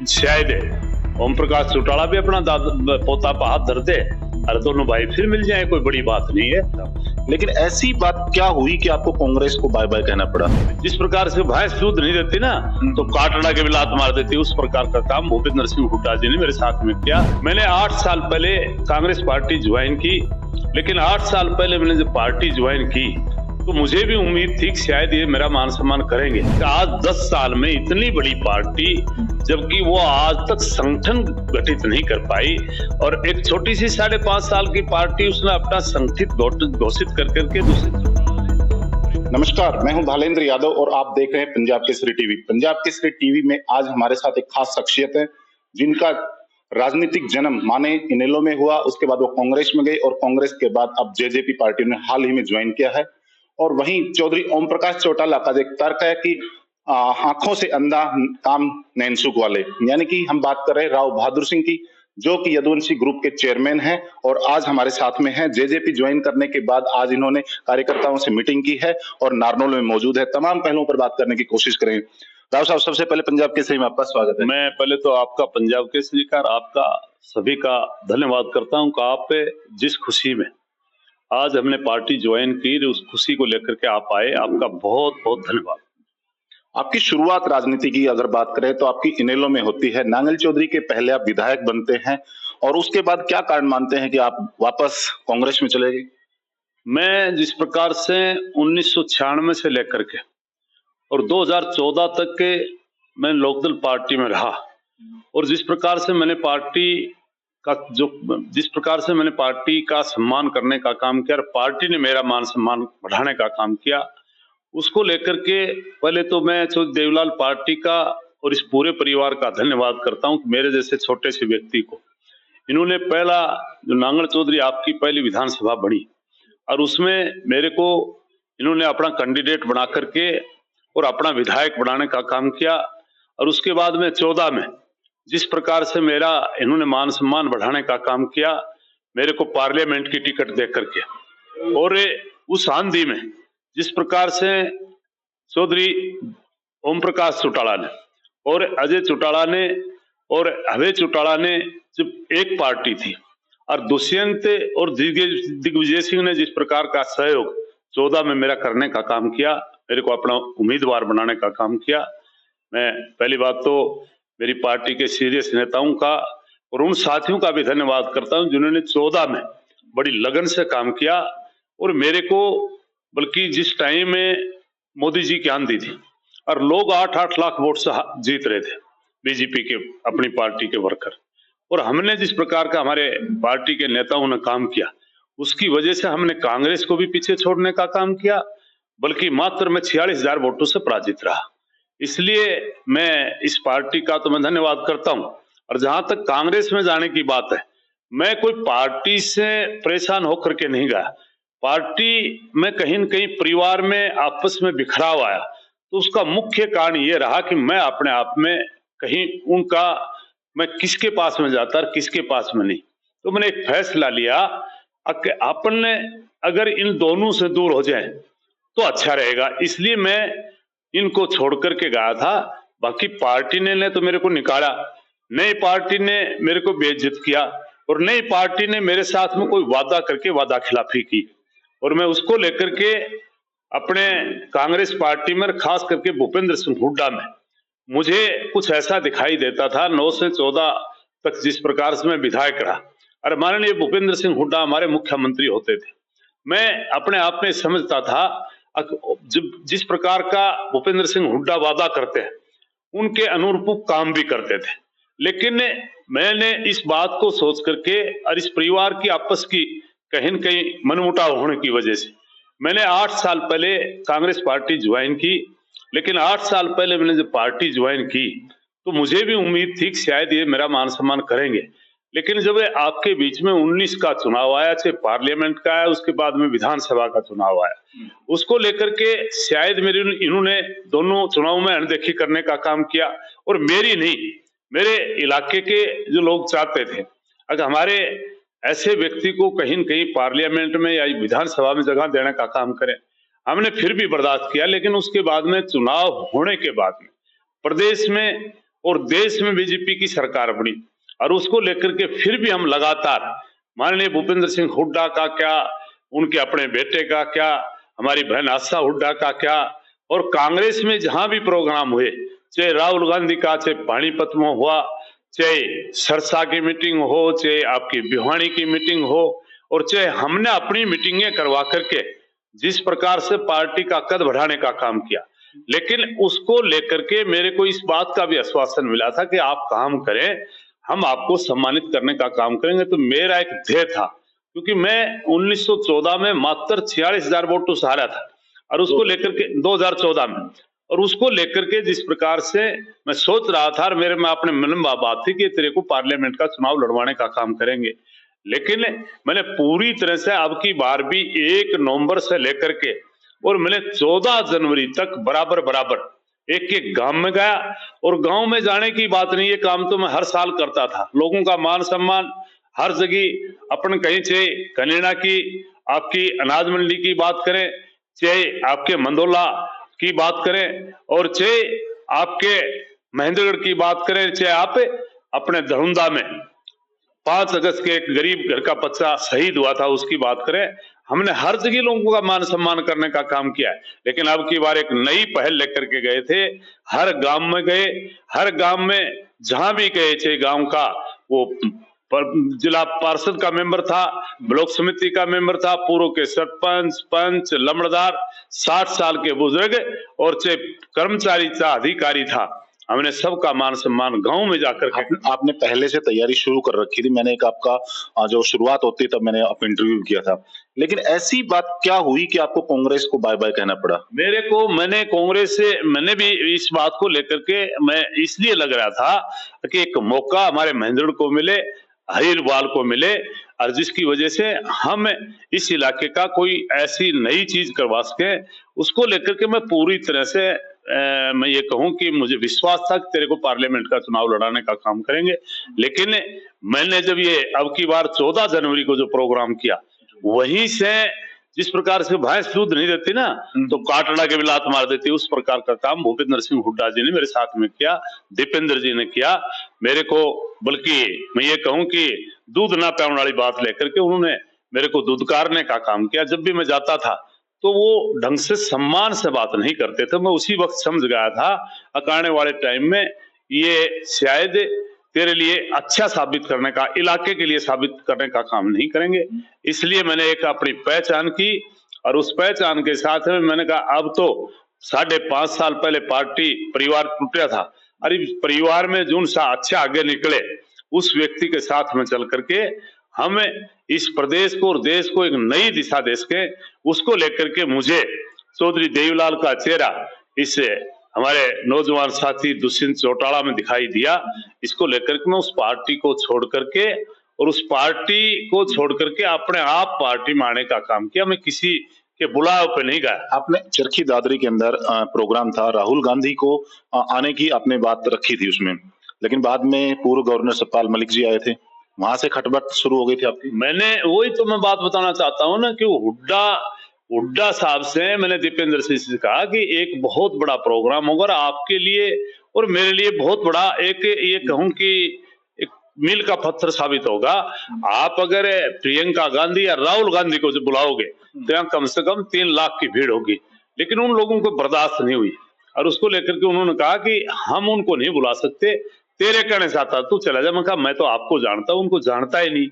शायद ओम प्रकाश चौटाला भी अपना पोता पर हाथ धर दे और दोनों भाई फिर मिल जाए, कोई बड़ी बात नहीं है। लेकिन ऐसी बात क्या हुई कि आपको कांग्रेस को बाय बाय कहना पड़ा? जिस प्रकार से भैंस दूध नहीं देती ना तो काटड़ा के भी लात मार देती, उस प्रकार का काम भूपेंद्र सिंह हुड्डा जी ने मेरे साथ में किया। मैंने 8 साल पहले कांग्रेस पार्टी ज्वाइन की, लेकिन 8 साल पहले मैंने जब पार्टी ज्वाइन की तो मुझे भी उम्मीद थी कि शायद ये मेरा मान सम्मान करेंगे। आज 10 साल में इतनी बड़ी पार्टी, जबकि वो आज तक संगठन गठित नहीं कर पाई, और एक छोटी सी 5.5 साल की पार्टी उसने अपना संगठित घोषित कर करके दूसरे। नमस्कार, मैं हूं भालेंद्र यादव और आप देख रहे हैं पंजाब केसरी टीवी। पंजाब केसरी टीवी में आज हमारे साथ एक खास शख्सियत है जिनका राजनीतिक जन्म माने इनेलो में हुआ, उसके बाद वो कांग्रेस में गए और कांग्रेस के बाद अब जेजेपी पार्टी ने हाल ही में ज्वाइन किया है। और वहीं चौधरी ओम प्रकाश चौटाला का एक तर्क है कि आंखों से अंधा काम नैनसुख वाले, यानी कि हम बात कर रहे हैं राव बहादुर सिंह की, जो कि यदुवंशी ग्रुप के चेयरमैन हैं और आज हमारे साथ में हैं। जेजेपी ज्वाइन करने के बाद आज इन्होंने कार्यकर्ताओं से मीटिंग की है और नारनौल में मौजूद है। तमाम पहलुओं पर बात करने की कोशिश करेंगे। राव साहब, सबसे पहले पंजाब केसरी में आपका स्वागत है। मैं पहले तो आपका पंजाब केसरी का, आपका सभी का धन्यवाद करता हूं कि आप जिस खुशी में आज हमने पार्टी ज्वाइन की, उस खुशी को लेकर के आप आए, आपका बहुत बहुत धन्यवाद। आपकी शुरुआत राजनीति की अगर बात करें तो आपकी इनेलो में होती है। नांगल चौधरी के पहले आप विधायक बनते हैं और उसके बाद क्या कारण मानते हैं कि आप वापस कांग्रेस में चले गए? मैं जिस प्रकार से 1996 से लेकर के और 2014 तक के मैं लोकदल पार्टी में रहा, और जिस प्रकार से मैंने पार्टी का सम्मान करने का काम किया और पार्टी ने मेरा मान सम्मान बढ़ाने का काम किया, उसको लेकर के पहले तो मैं चौधरी देवीलाल पार्टी का और इस पूरे परिवार का धन्यवाद करता हूं कि मेरे जैसे छोटे से व्यक्ति को इन्होंने पहला जो नांगल चौधरी आपकी पहली विधानसभा बनी और उसमें मेरे को इन्होंने अपना कैंडिडेट बना करके और अपना विधायक बनाने का काम किया। और उसके बाद में 14 में जिस प्रकार से मेरा इन्होंने मान सम्मान बढ़ाने का काम किया, मेरे को पार्लियामेंट की टिकट दे करके, और उस आंधी में जिस प्रकार से चौधरी ओम प्रकाश चौटाला ने और अजय चौटाला ने और अभय चौटाला ने जब एक पार्टी थी, और दुष्यंत और दिग्विजय सिंह ने जिस प्रकार का सहयोग 14 में मेरा करने का काम किया, मेरे को अपना उम्मीदवार बनाने का काम किया। मैं पहली बात तो मेरी पार्टी के सीरियस नेताओं का और उन साथियों का भी धन्यवाद करता हूं जिन्होंने 14 में बड़ी लगन से काम किया, और मेरे को बल्कि जिस टाइम में मोदी जी की आंधी थी और लोग 8-8 लाख वोट से जीत रहे थे बीजेपी के अपनी पार्टी के वर्कर, और हमने जिस प्रकार का हमारे पार्टी के नेताओं ने काम किया उसकी वजह से हमने कांग्रेस को भी पीछे छोड़ने का काम किया, बल्कि मात्र मैं 46,000 वोटों से पराजित रहा। इसलिए मैं इस पार्टी का तो मैं धन्यवाद करता हूं। और जहां तक कांग्रेस में जाने की बात है, मैं कोई पार्टी से परेशान होकर के नहीं गया। पार्टी में कहीं न कहीं परिवार में आपस में बिखराव आया, तो उसका मुख्य कारण ये रहा कि मैं अपने आप में कहीं मैं किसके पास में जाता और किसके पास में नहीं। तो मैंने एक फैसला लिया कि अपन ने अगर इन दोनों से दूर हो जाए तो अच्छा रहेगा, इसलिए मैं इनको छोड़ करके गया था। बाकी पार्टी ने तो मेरे को निकाला, नई पार्टी ने मेरे को बेइज्जत किया, और नई पार्टी ने मेरे साथ में कोई वादा करके वादा खिलाफी की, और मैं उसको लेकर के अपने कांग्रेस पार्टी में खास करके भूपेंद्र सिंह हुड्डा में मुझे कुछ ऐसा दिखाई देता था। 9 से 14 तक जिस प्रकार से मैं विधायक रहा और माननीय भूपेंद्र सिंह हुड्डा हमारे मुख्यमंत्री होते थे, मैं अपने आप में समझता था जिस प्रकार का भूपेंद्र सिंह हुड्डा वादा करते हैं उनके अनुरूप काम भी करते थे। लेकिन मैंने इस बात को सोच करके और इस परिवार की आपस की कहीं न कहीं मनमुटाव होने की वजह से मैंने 8 साल पहले कांग्रेस पार्टी ज्वाइन की। लेकिन 8 साल पहले मैंने जब पार्टी ज्वाइन की तो मुझे भी उम्मीद थी कि शायद ये मेरा मान सम्मान करेंगे। लेकिन जब आपके बीच में 19 का चुनाव आया, चाहे पार्लियामेंट का आया, उसके बाद में विधानसभा का चुनाव आया, उसको लेकर के शायद इन्होंने दोनों चुनाव में अनदेखी करने का काम किया, और मेरी नहीं, मेरे इलाके के जो लोग चाहते थे अगर हमारे ऐसे व्यक्ति को कहीं न कहीं पार्लियामेंट में या विधानसभा में जगह देने का काम करें, हमने फिर भी बर्दाश्त किया। लेकिन उसके बाद में चुनाव होने के बाद में प्रदेश में और देश में बीजेपी की सरकार बनी, और उसको लेकर के फिर भी हम लगातार माननीय भूपेंद्र सिंह हुड्डा का क्या, उनके अपने बेटे का क्या, हमारी बहन आशा हुड्डा का क्या, और कांग्रेस में जहां भी प्रोग्राम हुए, चाहे राहुल गांधी का, चाहे पानीपत में हुआ, चाहे सरसा की मीटिंग हो, चाहे आपकी भिवानी की मीटिंग हो, और चाहे हमने अपनी मीटिंगें करवा करके जिस प्रकार से पार्टी का कद बढ़ाने का काम किया, लेकिन उसको लेकर के मेरे को इस बात का भी आश्वासन मिला था कि आप काम करें, हम आपको सम्मानित करने का काम करेंगे। तो मेरा एक ध्येय था, क्योंकि मैं 1914 में मात्र 46,000 वोटों से हारा था, और उसको लेकर के 2014 में, और उसको लेकर के जिस प्रकार से मैं सोच रहा था, और मेरे में अपने मन में बात थी कि तेरे को पार्लियामेंट का चुनाव लड़वाने का काम करेंगे, लेकिन मैंने पूरी तरह से अब की बार भी 1 नवंबर से लेकर के और मैंने 14 जनवरी तक बराबर बराबर एक एक गांव में गया, और गांव में जाने की बात नहीं, ये काम तो मैं हर साल करता था। लोगों का मान सम्मान हर जगह, अपन कहीं चाहे कनेडा की आपकी अनाज मंडी की बात करें, चाहे आपके मंदोला की बात करें, और चाहे आपके महेंद्रगढ़ की बात करें, चाहे आप अपने धरुंदा में 5 अगस्त के एक गरीब घर का बच्चा शहीद हुआ था उसकी बात करें, हमने हर जगह लोगों का मान सम्मान करने का काम किया है। लेकिन अब की बार एक नई पहल लेकर के गए थे, हर गांव में गए, हर गांव में जहां भी गए थे, गांव का वो जिला पार्षद का मेंबर था, ब्लॉक समिति का मेंबर था, पूर्व के सरपंच, पंच, लम्बड़दार, 60 साल के बुजुर्ग, और चाहे कर्मचारी था, अधिकारी था, हमने सबका मान सम्मान गांव में जाकर के। आपने पहले से तैयारी शुरू कर रखी थी, मैंने एक आपका जो शुरुआत होती तब मैंने आप इंटरव्यू किया था, लेकिन ऐसी बात क्या हुई कि आपको कांग्रेस को बाय बाय कहना पड़ा? मैंने कांग्रेस से, मैंने भी इस बात को लेकर के मैं इसलिए लग रहा था कि एक मौका हमारे महेंद्र को मिले, हरीरवाल को मिले, और जिसकी वजह से हम इस इलाके का कोई ऐसी नई चीज करवा सके, उसको लेकर के मैं पूरी तरह से मैं ये कहूं कि मुझे विश्वास था कि तेरे को पार्लियामेंट का चुनाव लड़ाने का काम करेंगे। लेकिन मैंने जब ये अब की बार 14 जनवरी को जो प्रोग्राम किया, वहीं से जिस प्रकार से भैंस दूध नहीं देती ना, तो काटड़ा के भी लात मार देती, उस प्रकार का काम भूपेंद्र सिंह हुड्डा जी ने मेरे साथ में किया, दीपेंद्र जी ने किया मेरे को। बल्कि मैं ये कहूं कि दूध ना पिलाने वाली बात लेकर के उन्होंने मेरे को दूधकारने का काम किया। जब भी मैं जाता था तो वो ढंग से सम्मान से बात नहीं करते थे। मैं उसी वक्त समझ गया था आने वाले टाइम में ये शायद तेरे लिए अच्छा साबित करने का, इलाके के लिए साबित करने का काम नहीं करेंगे। इसलिए मैंने एक अपनी पहचान की, और उस पहचान के साथ में मैंने कहा अब तो 5.5 साल पहले पार्टी परिवार टूटा था, और इस परिवार में जो सा अच्छा आगे निकले उस व्यक्ति के साथ में चल करके हम इस प्रदेश को और देश को एक नई दिशा दे सके, उसको लेकर के मुझे चौधरी देवीलाल का चेहरा इस हमारे नौजवान साथी दुष्यंत चौटाला में दिखाई दिया। इसको लेकर के मैं उस पार्टी को छोड़ करके, और उस पार्टी को छोड़ करके अपने आप पार्टी में आने का काम किया। मैं किसी के बुलाव पे नहीं गया। आपने चरखी दादरी के अंदर प्रोग्राम था, राहुल गांधी को आने की आपने बात रखी थी उसमें, लेकिन बाद में पूर्व गवर्नर सतपाल मलिक जी आए थे, वहां से खटपट शुरू हो गई थी आपकी। मैंने वही तो मैं बात बताना चाहता हूँ ना कि हुड्डा साहब से मैंने दीपेंद्र सिंह से कहा कि एक बहुत बड़ा प्रोग्राम होगा आपके लिए और मेरे लिए, बहुत बड़ा एक ये कहूं कि एक मील का पत्थर साबित होगा। आप अगर प्रियंका गांधी या राहुल गांधी को जो बुलाओगे तो यहाँ कम से कम 3 लाख की भीड़ होगी, लेकिन उन लोगों को बर्दाश्त नहीं हुई, और उसको लेकर के उन्होंने कहा कि हम उनको नहीं बुला सकते, तेरे कहने से आता तू चला जा। मैं कहा मैं तो आपको जानता हूं, उनको जानता ही नहीं,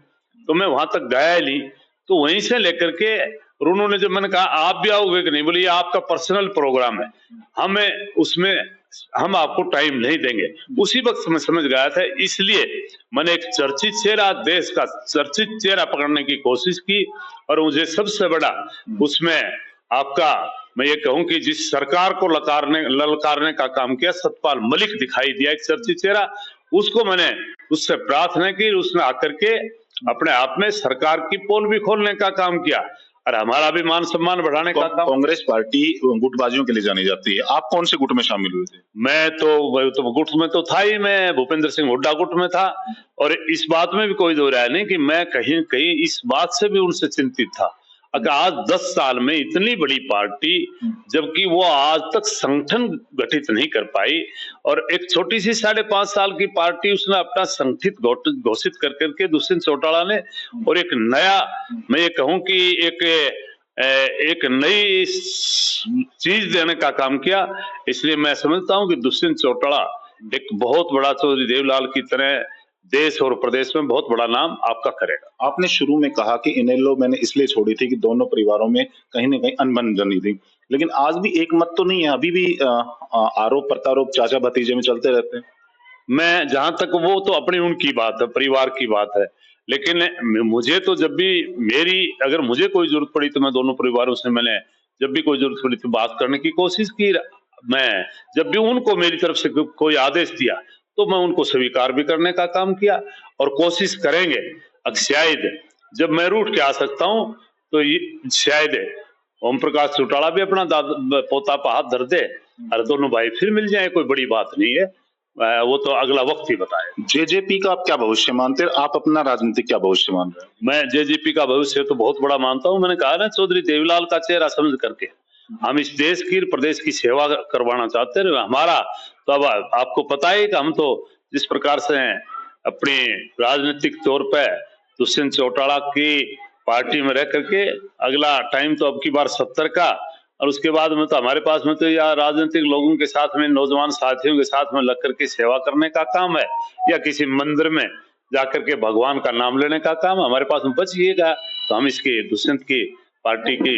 तो मैं वहां तक गया ही नहीं। तो वहीं से लेकर के और उन्होंने जब मैंने कहा आप भी आओगे कि नहीं, बोले ये आपका पर्सनल प्रोग्राम है, हमें उसमें हम आपको टाइम नहीं देंगे। उसी वक्त मैं समझ गया था, इसलिए मैंने एक चर्चित चेहरा, देश का चर्चित चेहरा पकड़ने की कोशिश की, और मुझे सबसे बड़ा उसमें आपका मैं ये कहूं कि जिस सरकार को ललकारने का काम किया सतपाल मलिक दिखाई दिया, एक चर्चित चेहरा। उसको मैंने उससे प्रार्थना की, उसने आकर के अपने आप में सरकार की पोल भी खोलने का काम किया और हमारा भी मान सम्मान बढ़ाने का काम। कांग्रेस पार्टी गुटबाजियों के लिए जानी जाती है, आप कौन से गुट में शामिल हुए थे? मैं तो गुट में तो था ही, मैं भूपेंद्र सिंह हुड्डा गुट में था, और इस बात में भी कोई दो राय नहीं कि मैं कहीं कहीं इस बात से भी उनसे चिंतित था अगर आज 10 साल में इतनी बड़ी पार्टी, जबकि वो आज तक संगठन गठित नहीं कर पाई, और एक छोटी सी 5.5 साल की पार्टी उसने अपना संगठित घोषित कर करके दुष्यंत चौटाला ने, और एक नया, मैं ये कहूं कि एक नई चीज देने का काम किया। इसलिए मैं समझता हूं कि दुष्यंत चौटाला एक बहुत बड़ा, चौधरी देवलाल की तरह देश और प्रदेश में बहुत बड़ा नाम आपका करेगा। आपने शुरू में कहा कि इनेलो मैंने इसलिए छोड़ी थी कि दोनों परिवारों में कहीं ना कहीं अनबन बनी थी, लेकिन आज भी एक मत तो नहीं है, अभी भी आरोप प्रत्यारोप चाचा भतीजे में चलते रहते हैं। मैं जहां तक, वो तो अपनी उनकी बात है, परिवार की बात है, लेकिन मुझे तो जब भी अगर मुझे कोई जरूरत पड़ी तो मैं दोनों परिवारों से, मैंने जब भी कोई जरूरत पड़ी तो बात करने की कोशिश की। मैं जब भी उनको मेरी तरफ से कोई आदेश दिया तो मैं उनको स्वीकार भी करने का काम किया, और कोशिश करेंगे। अब शायद जब मैं रूठ के आ सकता हूं तो शायद ओम प्रकाश चौटाला भी अपना पोता पर हाथ धर दे और दोनों भाई फिर मिल जाए, कोई बड़ी बात नहीं है। वो तो अगला वक्त ही बताए। जेजेपी का आप क्या भविष्य मानते हैं? आप अपना राजनीतिक क्या भविष्य मान रहे हैं? मैं जेजेपी का भविष्य तो बहुत बड़ा मानता हूं। मैंने कहा ना, चौधरी देवीलाल का चेहरा समझ करके हम इस देश की, प्रदेश की सेवा करवाना चाहते हैं। हमारा तो अब आपको पता है कि हम तो जिस प्रकार से अपने राजनीतिक तौर पर दुष्यंत चौटाला की पार्टी में रह करके, अगला टाइम तो अब की बार 70 का, और उसके बाद में तो हमारे पास में तो या राजनीतिक लोगों के साथ में, नौजवान साथियों के साथ में लग करके सेवा करने का काम है, या किसी मंदिर में जाकर के भगवान का नाम लेने का काम हमारे पास में बचिएगा। तो हम इसके दुष्यंत की पार्टी के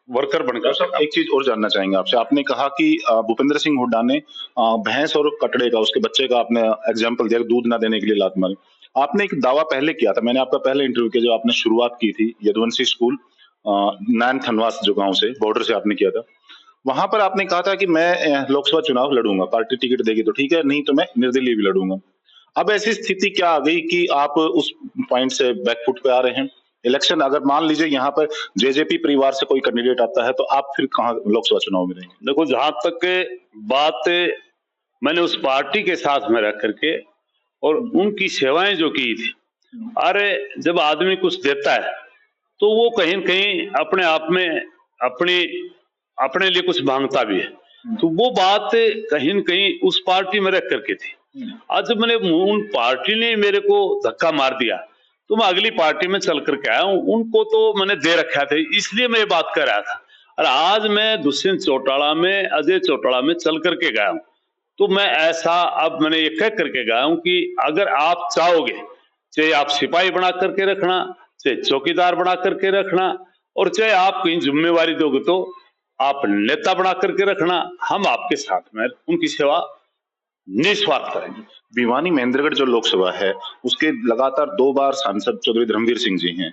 वर्कर बनकर। एक चीज और जानना चाहेंगे आपसे, आपने कहा कि भूपेंद्र सिंह हुड्डा ने भैंस और कटड़े का, उसके बच्चे का आपने एग्जाम्पल दिया, दूध ना देने के लिए लात मारी। आपने एक दावा पहले किया था, मैंने आपका पहले इंटरव्यू किया, जो आपने शुरुआत की थी यदुवंशी स्कूल नैन थनवास जो गांव से, बॉर्डर से आपने किया था। वहां पर आपने कहा था कि मैं लोकसभा चुनाव लड़ूंगा, पार्टी टिकट देगी तो ठीक है, नहीं तो मैं निर्दलीय भी लड़ूंगा। अब ऐसी स्थिति क्या आ गई कि आप उस पॉइंट से बैकफुट पे आ रहे हैं? इलेक्शन अगर मान लीजिए यहाँ पर जेजेपी परिवार से कोई कैंडिडेट आता है तो आप फिर कहाँ लोकसभा चुनाव में रहेंगे? देखो, जहां तक बात, मैंने उस पार्टी के साथ में रह करके और उनकी सेवाएं जो की थी, अरे जब आदमी कुछ देता है तो वो कहीं न कहीं अपने आप में अपने लिए कुछ मांगता भी है। तो वो बात कहीं न कहीं उस पार्टी में रह करके थी। आज जब मैंने, उन पार्टी ने मेरे को धक्का मार दिया तो मैं अगली पार्टी में चल करके आया हूँ। उनको तो मैंने दे रखा था, इसलिए मैं ये बात कर रहा था। और आज मैं दुष्यंत चौटाला में, अजय चौटाला में चल करके गया हूँ। तो मैं ऐसा, अब मैंने ये कह करके गया हूँ कि अगर आप चाहोगे, चाहे आप सिपाही बना करके रखना, चाहे चौकीदार बना करके रखना, और चाहे आप कहीं जिम्मेवारी दोगे तो आप नेता बना करके रखना, हम आपके साथ में उनकी सेवा निस्वार्थ करेंगे। भिवानी महेंद्रगढ़ जो लोकसभा है उसके लगातार 2 बार सांसद चौधरी धर्मवीर सिंह जी हैं।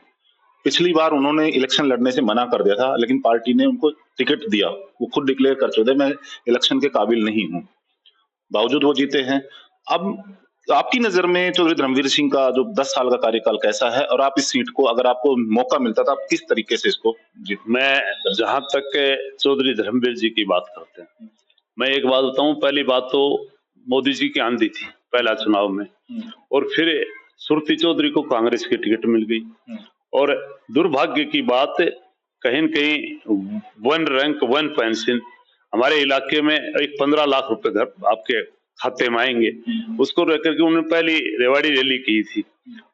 पिछली बार उन्होंने इलेक्शन लड़ने से मना कर दिया था, लेकिन पार्टी ने उनको टिकट दिया। वो खुद डिक्लेयर कर चुके थे, मैं इलेक्शन के काबिल नहीं हूँ, बावजूद वो जीते हैं। अब आपकी नजर में चौधरी धर्मवीर सिंह का जो 10 साल का कार्यकाल कैसा है, और आप इस सीट को, अगर आपको मौका मिलता था, आप किस तरीके से इसको जीत? मैं जहां तक चौधरी धर्मवीर जी की बात करते हैं, मैं एक बात बताऊं। पहली बात तो मोदी जी की आंधी थी पहला चुनाव में, और फिर सुरती चौधरी को कांग्रेस की टिकट मिल गई। और दुर्भाग्य की बात, कहीं न कहीं वन रैंक वन पेंशन हमारे इलाके में एक 15 लाख रुपए घर आपके खाते में आएंगे, उसको लेकर के उन्होंने पहली रेवाड़ी रैली की थी,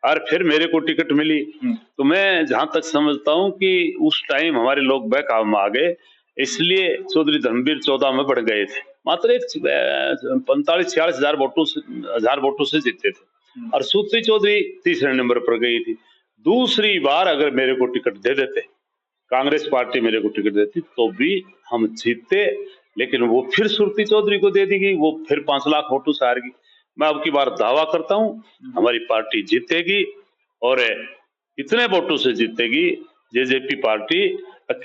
और फिर मेरे को टिकट मिली। तो मैं जहां तक समझता हूं कि उस टाइम हमारे लोग बहकाव में आ गए, इसलिए चौधरी धर्मवीर 14 में बढ़ गए थे। मात्र 45-46 हजार वोटों से जीते थे, और सुरती चौधरी तीसरे नंबर पर गई थी। दूसरी बार अगर मेरे को टिकट दे देते, कांग्रेस पार्टी मेरे को टिकट देती, तो भी हम जीतते, लेकिन वो फिर सुरती चौधरी को दे दी गई, वो फिर 5 लाख वोटों से हार गई। मैं अब की बार दावा करता हूं हमारी पार्टी जीतेगी, और इतने वोटों से जीतेगी, जेजेपी पार्टी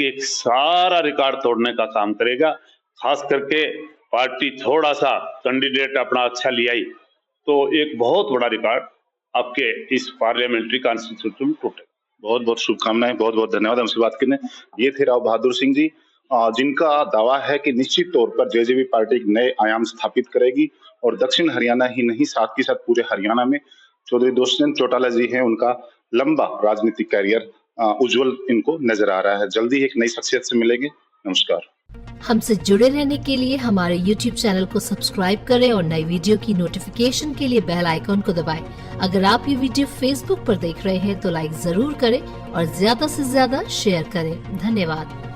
एक सारा रिकॉर्ड तोड़ने का काम करेगा। खास करके पार्टी थोड़ा सा कैंडिडेट अपना अच्छा ले आई तो एक बहुत बड़ा रिकॉर्ड आपके इस पार्लियामेंट्री कॉन्स्टिट्यूशन में टूटेगा। बहुत बहुत शुभकामनाएं, बहुत बहुत धन्यवाद हमसे बात करने। ये थे राव बहादुर सिंह जी, जिनका दावा है कि निश्चित तौर पर जेजेपी पार्टी एक नए आयाम स्थापित करेगी, और दक्षिण हरियाणा ही नहीं, साथ ही साथ पूरे हरियाणा में चौधरी दुष्यंत चौटाला जी हैं, उनका लंबा राजनीतिक कैरियर उज्जवल इनको नजर आ रहा है। जल्दी एक नई शख्सियत से मिलेंगे। नमस्कार। हमसे जुड़े रहने के लिए हमारे YouTube चैनल को सब्सक्राइब करें और नई वीडियो की नोटिफिकेशन के लिए बेल आइकॉन को दबाएं। अगर आप ये वीडियो Facebook पर देख रहे हैं तो लाइक जरूर करें और ज्यादा से ज्यादा शेयर करें। धन्यवाद।